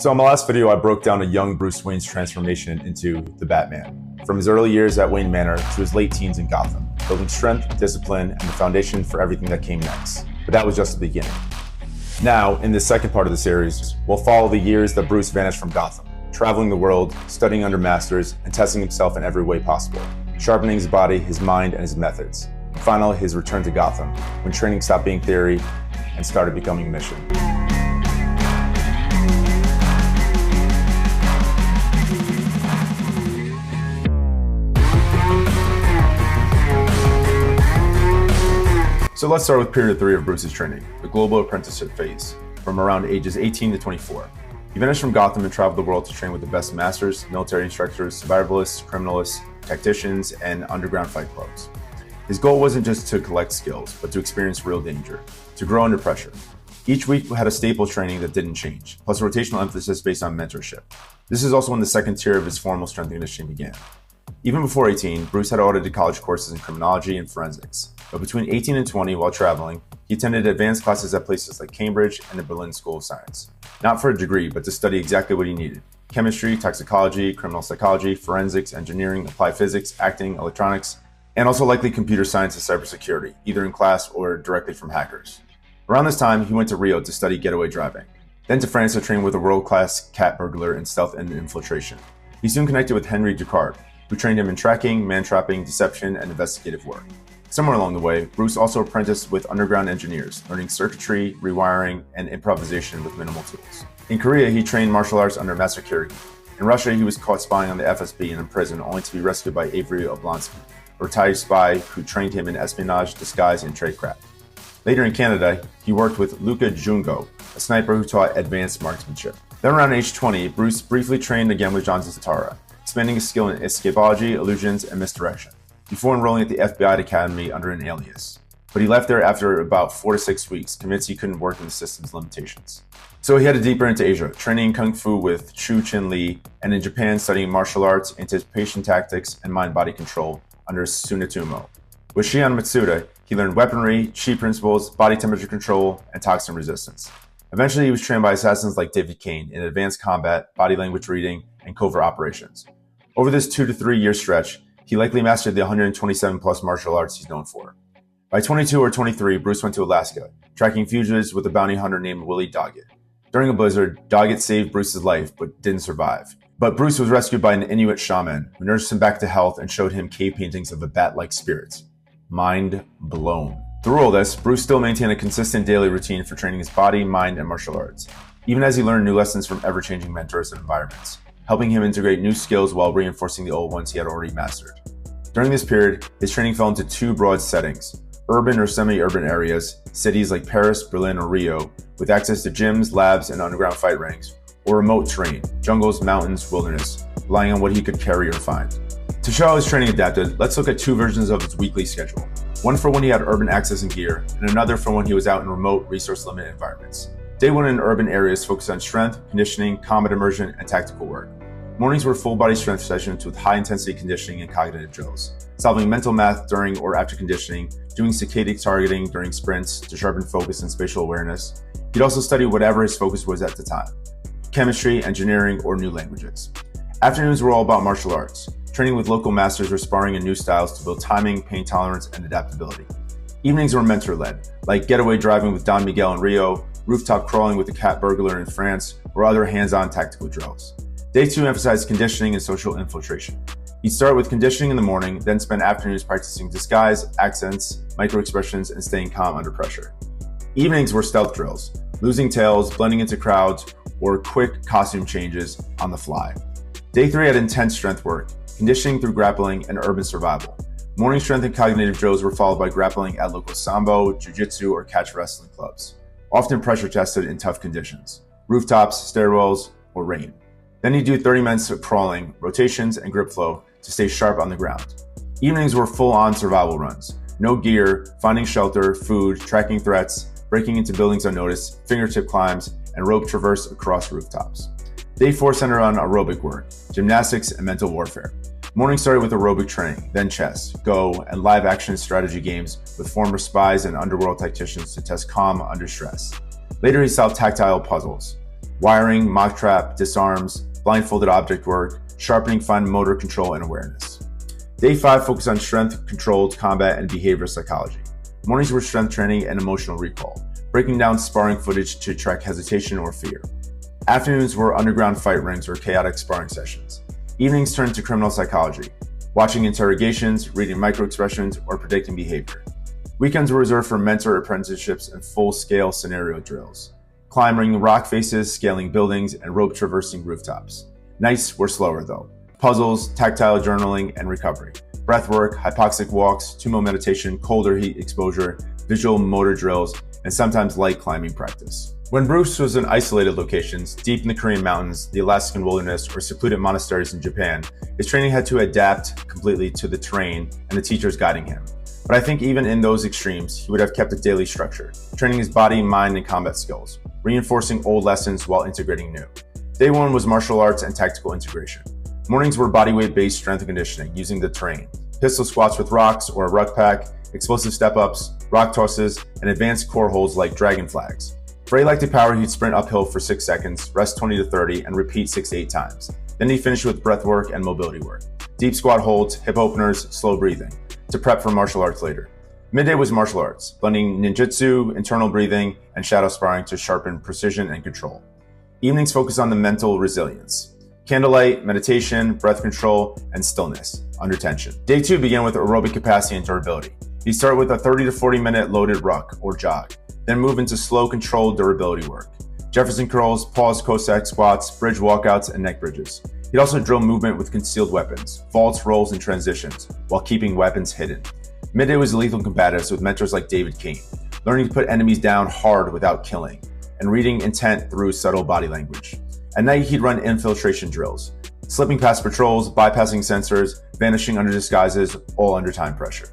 So in my last video, I broke down a young Bruce Wayne's transformation into the Batman, from his early years at Wayne Manor to his late teens in Gotham, building strength, discipline, and the foundation for everything that came next. But that was just the beginning. Now, in this second part of the series, we'll follow the years that Bruce vanished from Gotham, traveling the world, studying under masters, and testing himself in every way possible, sharpening his body, his mind, and his methods. And finally, his return to Gotham, when training stopped being theory and started becoming mission. So let's start with period 3 of Bruce's training, the global apprenticeship phase, from around ages 18 to 24. He vanished from Gotham and traveled the world to train with the best masters, military instructors, survivalists, criminalists, tacticians, and underground fight clubs. His goal wasn't just to collect skills, but to experience real danger, to grow under pressure. Each week had a staple training that didn't change, plus a rotational emphasis based on mentorship. This is also when the second tier of his formal strength and conditioning began. Even before 18, Bruce had audited college courses in criminology and forensics. But between 18 and 20, while traveling, he attended advanced classes at places like Cambridge and the Berlin School of Science. Not for a degree, but to study exactly what he needed: chemistry, toxicology, criminal psychology, forensics, engineering, applied physics, acting, electronics, and also likely computer science and cybersecurity, either in class or directly from hackers. Around this time, he went to Rio to study getaway driving, then to France to train with a world-class cat burglar in stealth and infiltration. He soon connected with Henry Ducard, who trained him in tracking, man-trapping, deception, and investigative work. Somewhere along the way, Bruce also apprenticed with underground engineers, learning circuitry, rewiring, and improvisation with minimal tools. In Korea, he trained martial arts under Master Kirigi. In Russia, he was caught spying on the FSB and in prison, only to be rescued by Avery Oblonsky, a retired spy who trained him in espionage, disguise, and tradecraft. Later in Canada, he worked with Luca Jungo, a sniper who taught advanced marksmanship. Then around age 20, Bruce briefly trained again with John Zatara, expanding his skill in escapology, illusions, and misdirection, before enrolling at the FBI Academy under an alias. But he left there after about 4 to 6 weeks, convinced he couldn't work in the system's limitations. So he headed deeper into Asia, training Kung Fu with Chu Chin Lee, and in Japan studying martial arts, anticipation tactics, and mind-body control under Tsunetomo. With Shion Matsuda, he learned weaponry, chi principles, body temperature control, and toxin resistance. Eventually, he was trained by assassins like David Kane in advanced combat, body language reading, and covert operations. Over this 2 to 3 year stretch, he likely mastered the 127 plus martial arts he's known for. By 22 or 23, Bruce went to Alaska, tracking fugitives with a bounty hunter named Willie Doggett. During a blizzard, Doggett saved Bruce's life, but didn't survive. But Bruce was rescued by an Inuit shaman who nursed him back to health and showed him cave paintings of a bat-like spirit. Mind blown. Through all this, Bruce still maintained a consistent daily routine for training his body, mind, and martial arts, even as he learned new lessons from ever-changing mentors and environments, helping him integrate new skills while reinforcing the old ones he had already mastered. During this period, his training fell into 2 broad settings: urban or semi-urban areas, cities like Paris, Berlin, or Rio, with access to gyms, labs, and underground fight ranks, or remote terrain, jungles, mountains, wilderness, relying on what he could carry or find. To show how his training adapted, let's look at 2 versions of his weekly schedule. One for when he had urban access and gear, and another for when he was out in remote, resource-limited environments. Day 1 in urban areas focused on strength, conditioning, combat immersion, and tactical work. Mornings were full-body strength sessions with high-intensity conditioning and cognitive drills, solving mental math during or after conditioning, doing saccadic targeting during sprints to sharpen focus and spatial awareness. He'd also study whatever his focus was at the time: chemistry, engineering, or new languages. Afternoons were all about martial arts, training with local masters or sparring in new styles to build timing, pain tolerance, and adaptability. Evenings were mentor-led, like getaway driving with Don Miguel in Rio, rooftop crawling with the cat burglar in France, or other hands-on tactical drills. Day 2 emphasized conditioning and social infiltration. He'd start with conditioning in the morning, then spend afternoons practicing disguise, accents, micro-expressions, and staying calm under pressure. Evenings were stealth drills, losing tails, blending into crowds, or quick costume changes on the fly. Day 3 had intense strength work, conditioning through grappling, and urban survival. Morning strength and cognitive drills were followed by grappling at local sambo, jiu-jitsu, or catch wrestling clubs, often pressure tested in tough conditions: rooftops, stairwells, or rain. Then he'd do 30 minutes of crawling, rotations, and grip flow to stay sharp on the ground. Evenings were full-on survival runs: no gear, finding shelter, food, tracking threats, breaking into buildings unnoticed, fingertip climbs, and rope traverse across rooftops. Day 4 centered on aerobic work, gymnastics, and mental warfare. Morning started with aerobic training, then chess, Go, and live-action strategy games with former spies and underworld tacticians to test calm under stress. Later he solved tactile puzzles. wiring, mock trap, disarms, blindfolded object work, sharpening fine motor control and awareness. Day 5 focused on strength, controlled combat, and behavioral psychology. Mornings were strength training and emotional recall, breaking down sparring footage to track hesitation or fear. Afternoons were underground fight rings or chaotic sparring sessions. Evenings turned to criminal psychology, watching interrogations, reading microexpressions, or predicting behavior. Weekends were reserved for mentor apprenticeships and full-scale scenario drills, climbing rock faces, scaling buildings, and rope traversing rooftops. Nights were slower though. Puzzles, tactile journaling, and recovery. Breath work, hypoxic walks, tumo meditation, colder heat exposure, visual motor drills, and sometimes light climbing practice. When Bruce was in isolated locations, deep in the Korean mountains, the Alaskan wilderness, or secluded monasteries in Japan, his training had to adapt completely to the terrain and the teachers guiding him. But I think even in those extremes, he would have kept a daily structure, training his body, mind, and combat skills, reinforcing old lessons while integrating new. Day 1 was martial arts and tactical integration. Mornings were bodyweight-based strength and conditioning using the terrain, pistol squats with rocks or a ruck pack, explosive step-ups, rock tosses, and advanced core holds like dragon flags. For electric power, he'd sprint uphill for 6 seconds, rest 20 to 30, and repeat 6 to 8 times. Then he'd finish with breath work and mobility work, deep squat holds, hip openers, slow breathing, to prep for martial arts later. Midday was martial arts, blending ninjutsu, internal breathing, and shadow sparring to sharpen precision and control. Evenings focus on the mental resilience. Candlelight, meditation, breath control, and stillness under tension. Day 2 began with aerobic capacity and durability. You start with a 30 to 40 minute loaded ruck or jog, then move into slow controlled durability work. Jefferson curls, pause Cossack squats, bridge walkouts, and neck bridges. He'd also drill movement with concealed weapons, vaults, rolls, and transitions, while keeping weapons hidden. Midday was lethal combatives with mentors like David Kane, learning to put enemies down hard without killing, and reading intent through subtle body language. At night, he'd run infiltration drills, slipping past patrols, bypassing sensors, vanishing under disguises, all under time pressure.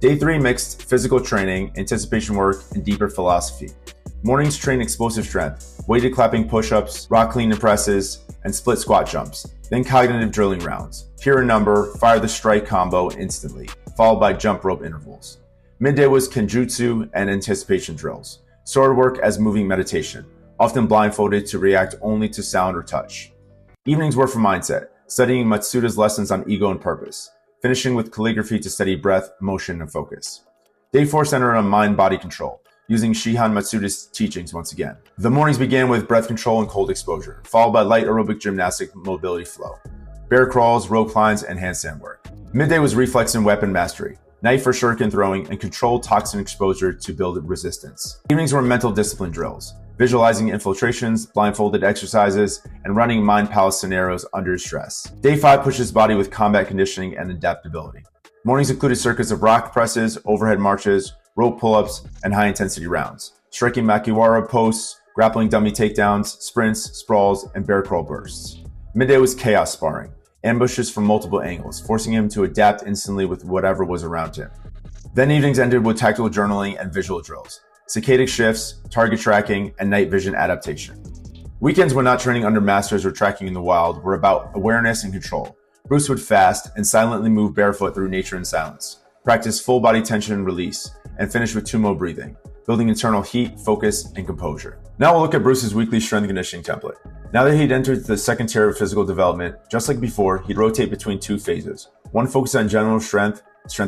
Day 3 mixed physical training, anticipation work, and deeper philosophy. Mornings train explosive strength, weighted clapping push-ups, rock clean and presses, and split squat jumps. Then cognitive drilling rounds. Hear a number, fire the strike combo instantly, followed by jump rope intervals. Midday was kenjutsu and anticipation drills. Sword work as moving meditation, often blindfolded to react only to sound or touch. Evenings were for mindset, studying Matsuda's lessons on ego and purpose, finishing with calligraphy to study breath, motion, and focus. Day 4 centered on mind-body control, using Shihan Matsuda's teachings once again. The mornings began with breath control and cold exposure, followed by light aerobic gymnastic mobility flow, bear crawls, rope climbs, and handstand work. Midday was reflex and weapon mastery, night for shuriken throwing, and controlled toxin exposure to build resistance. Evenings were mental discipline drills, visualizing infiltrations, blindfolded exercises, and running mind palace scenarios under stress. Day 5 pushes body with combat conditioning and adaptability. Mornings included circuits of rock presses, overhead marches, rope pull-ups, and high-intensity rounds, striking makiwara posts, grappling dummy takedowns, sprints, sprawls, and bear crawl bursts. Midday was chaos sparring, ambushes from multiple angles, forcing him to adapt instantly with whatever was around him. Then evenings ended with tactical journaling and visual drills, saccadic shifts, target tracking, and night vision adaptation. Weekends when not training under masters or tracking in the wild were about awareness and control. Bruce would fast and silently move barefoot through nature in silence, practice full body tension and release, and finish with tumo breathing, building internal heat, focus, and composure. Now we'll look at Bruce's weekly strength and conditioning template. Now that he'd entered the second tier of physical development, just like before, he'd rotate between 2 phases. One focused on general strength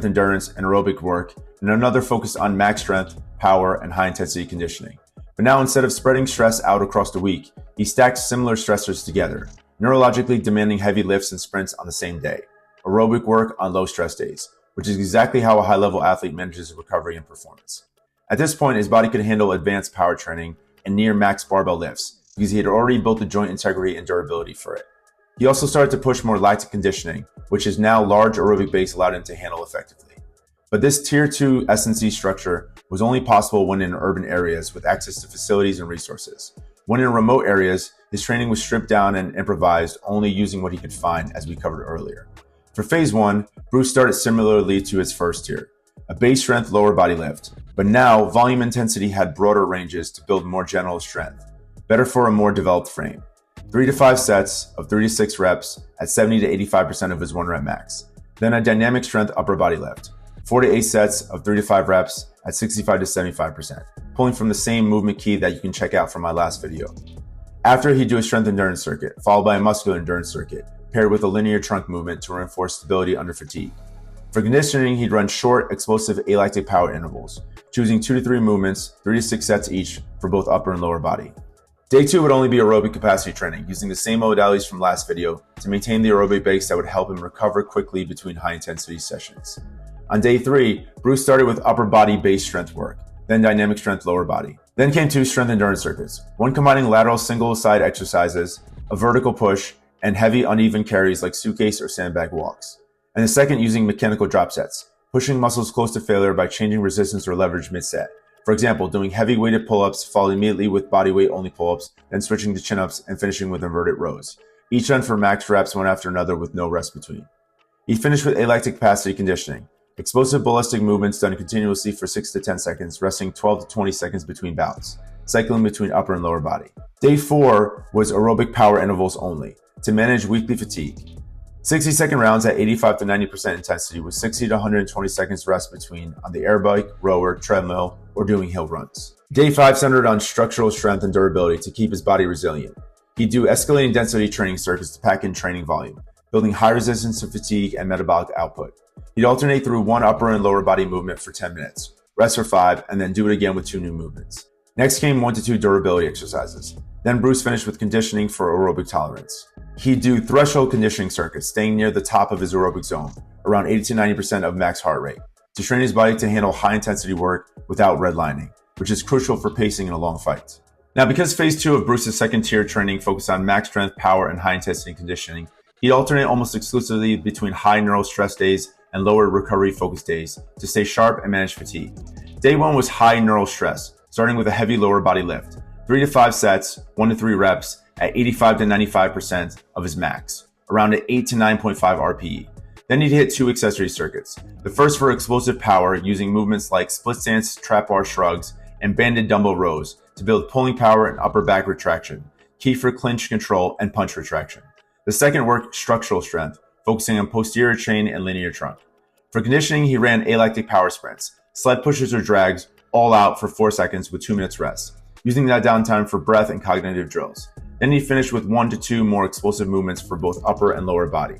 endurance, and aerobic work, and another focused on max strength, power, and high-intensity conditioning. But now, instead of spreading stress out across the week, he stacked similar stressors together, neurologically demanding heavy lifts and sprints on the same day, aerobic work on low-stress days, which is exactly how a high-level athlete manages recovery and performance. At this point, his body could handle advanced power training and near-max barbell lifts because he had already built the joint integrity and durability for it. He also started to push more lactic conditioning, which is now large aerobic base allowed him to handle effectively. But this Tier 2 S&C structure was only possible when in urban areas with access to facilities and resources. When in remote areas, his training was stripped down and improvised, only using what he could find, as we covered earlier. For Phase 1, Bruce started similarly to his first tier, a base strength lower body lift. But now, volume intensity had broader ranges to build more general strength, better for a more developed frame. 3 to 5 sets of 3 to 6 reps at 70 to 85% of his 1 rep max. Then a dynamic strength upper body lift, 4 to 8 sets of 3 to 5 reps at 65 to 75%, pulling from the same movement key that you can check out from my last video. After, he'd do a strength endurance circuit, followed by a muscular endurance circuit, paired with a linear trunk movement to reinforce stability under fatigue. For conditioning, he'd run short, explosive alactic power intervals, choosing 2 to 3 movements, 3 to 6 sets each for both upper and lower body. Day 2 would only be aerobic capacity training, using the same modalities from last video to maintain the aerobic base that would help him recover quickly between high-intensity sessions. On day 3, Bruce started with upper body base strength work, then dynamic strength lower body. Then came 2 strength endurance circuits, one combining lateral single-side exercises, a vertical push, and heavy uneven carries like suitcase or sandbag walks, and the second using mechanical drop sets, pushing muscles close to failure by changing resistance or leverage mid-set. For example, doing heavy weighted pull-ups, followed immediately with body weight only pull-ups, then switching to chin-ups and finishing with inverted rows, each done for max reps one after another with no rest between. He finished with alactic capacity conditioning, explosive ballistic movements done continuously for 6 to 10 seconds, resting 12 to 20 seconds between bouts, cycling between upper and lower body. Day 4 was aerobic power intervals only, to manage weekly fatigue. 60-second rounds at 85 to 90% intensity with 60 to 120 seconds rest between on the air bike, rower, treadmill, or doing hill runs. Day 5 centered on structural strength and durability to keep his body resilient. He'd do escalating density training circuits to pack in training volume, building high resistance to fatigue and metabolic output. He'd alternate through one upper and lower body movement for 10 minutes, rest for 5, and then do it again with 2 new movements. Next came 1 to 2 durability exercises. Then Bruce finished with conditioning for aerobic tolerance. He'd do threshold conditioning circuits, staying near the top of his aerobic zone, around 80 to 90% of max heart rate, to train his body to handle high-intensity work without redlining, which is crucial for pacing in a long fight. Now, because phase 2 of Bruce's second-tier training focused on max strength, power, and high-intensity conditioning, he'd alternate almost exclusively between high neural stress days and lower recovery-focused days to stay sharp and manage fatigue. Day 1 was high neural stress, starting with a heavy lower body lift, 3 to 5 sets, 1 to 3 reps, at 85 to 95% of his max, around at 8 to 9.5 RPE. Then he'd hit 2 accessory circuits. The first for explosive power, using movements like split stance, trap bar shrugs, and banded dumbbell rows to build pulling power and upper back retraction, key for clinch control and punch retraction. The second worked structural strength, focusing on posterior chain and linear trunk. For conditioning, he ran alactic power sprints, sled pushes or drags, all out for 4 seconds with 2 minutes rest, using that downtime for breath and cognitive drills. Then he finished with 1 to 2 more explosive movements for both upper and lower body.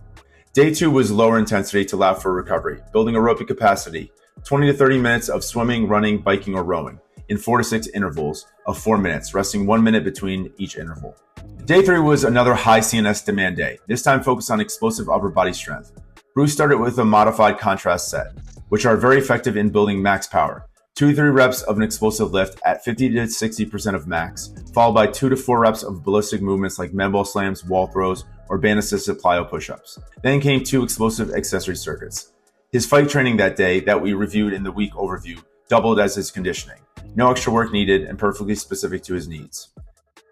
Day 2 was lower intensity to allow for recovery, building aerobic capacity, 20 to 30 minutes of swimming, running, biking, or rowing, in 4 to 6 intervals of 4 minutes, resting 1 minute between each interval. Day 3 was another high CNS demand day, this time focused on explosive upper body strength. Bruce started with a modified contrast set, which are very effective in building max power. 2 to 3 reps of an explosive lift at 50 to 60% of max, followed by 2 to 4 reps of ballistic movements like med ball slams, wall throws, or band-assisted plyo push-ups. Then came 2 explosive accessory circuits. His fight training that day, that we reviewed in the week overview, doubled as his conditioning. No extra work needed and perfectly specific to his needs.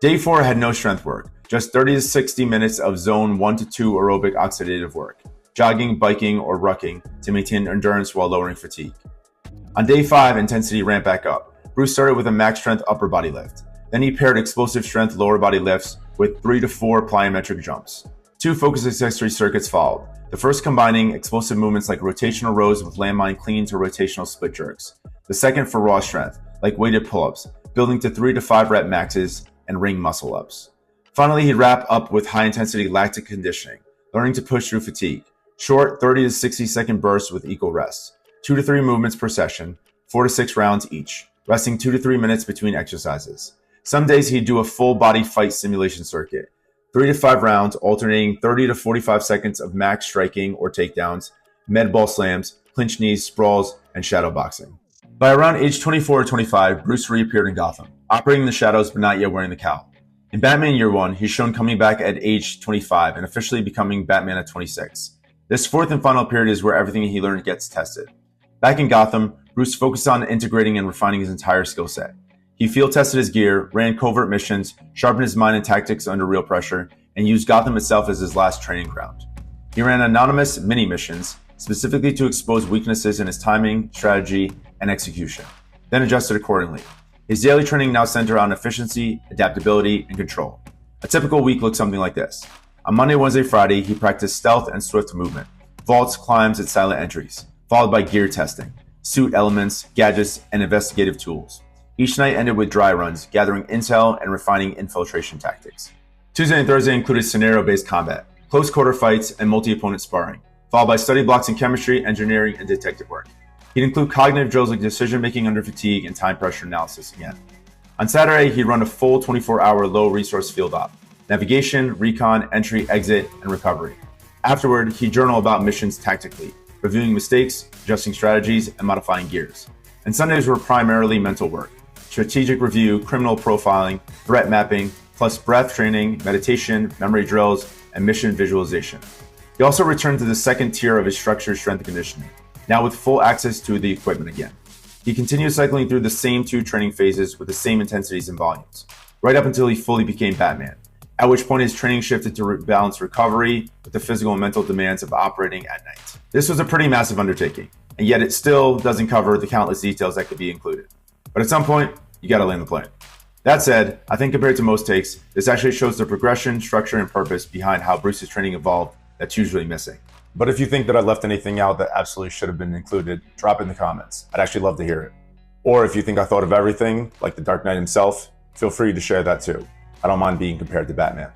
Day 4 had no strength work, just 30 to 60 minutes of zone 1 to 2 aerobic oxidative work, jogging, biking, or rucking to maintain endurance while lowering fatigue. On day 5, intensity ramped back up. Bruce started with a max strength upper body lift. Then he paired explosive strength lower body lifts with 3 to 4 plyometric jumps. 2 focus accessory circuits followed. The first combining explosive movements like rotational rows with landmine clean to rotational split jerks. The second for raw strength, like weighted pull-ups, building to 3 to 5 rep maxes and ring muscle ups. Finally, he'd wrap up with high intensity lactic conditioning, learning to push through fatigue. Short 30 to 60 second bursts with equal rest. 2 to 3 movements per session, 4 to 6 rounds each, resting 2 to 3 minutes between exercises. Some days he'd do a full body fight simulation circuit, 3 to 5 rounds alternating 30 to 45 seconds of max striking or takedowns, med ball slams, clinch knees, sprawls, and shadow boxing. By around age 24 or 25, Bruce reappeared in Gotham, operating in the shadows but not yet wearing the cowl. In Batman Year 1, he's shown coming back at age 25 and officially becoming Batman at 26. This fourth and final period is where everything he learned gets tested. Back in Gotham, Bruce focused on integrating and refining his entire skill set. He field tested his gear, ran covert missions, sharpened his mind and tactics under real pressure, and used Gotham itself as his last training ground. He ran anonymous mini-missions, specifically to expose weaknesses in his timing, strategy, and execution, then adjusted accordingly. His daily training now centered on efficiency, adaptability, and control. A typical week looks something like this. On Monday, Wednesday, Friday, he practiced stealth and swift movement, vaults, climbs, and silent entries, followed by gear testing, suit elements, gadgets, and investigative tools. Each night ended with dry runs, gathering intel and refining infiltration tactics. Tuesday and Thursday included scenario-based combat, close quarter fights, and multi-opponent sparring, followed by study blocks in chemistry, engineering, and detective work. He'd include cognitive drills like decision-making under fatigue and time pressure analysis again. On Saturday, he'd run a full 24-hour low-resource field op, navigation, recon, entry, exit, and recovery. Afterward, he'd journal about missions tactically, reviewing mistakes, adjusting strategies, and modifying gears. And Sundays were primarily mental work, strategic review, criminal profiling, threat mapping, plus breath training, meditation, memory drills, and mission visualization. He also returned to the second tier of his structured strength and conditioning, now with full access to the equipment again. He continued cycling through the same 2 training phases with the same intensities and volumes, right up until he fully became Batman, at which point his training shifted to balance recovery with the physical and mental demands of operating at night. This was a pretty massive undertaking, and yet it still doesn't cover the countless details that could be included. But at some point, you gotta land the plane. That said, I think compared to most takes, this actually shows the progression, structure, and purpose behind how Bruce's training evolved that's usually missing. But if you think that I left anything out that absolutely should have been included, drop it in the comments. I'd actually love to hear it. Or if you think I thought of everything, like the Dark Knight himself, feel free to share that too. I don't mind being compared to Batman.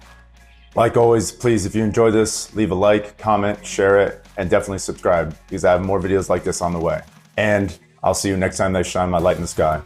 Like always, please, if you enjoyed this, leave a like, comment, share it, and definitely subscribe because I have more videos like this on the way. And I'll see you next time I shine my light in the sky.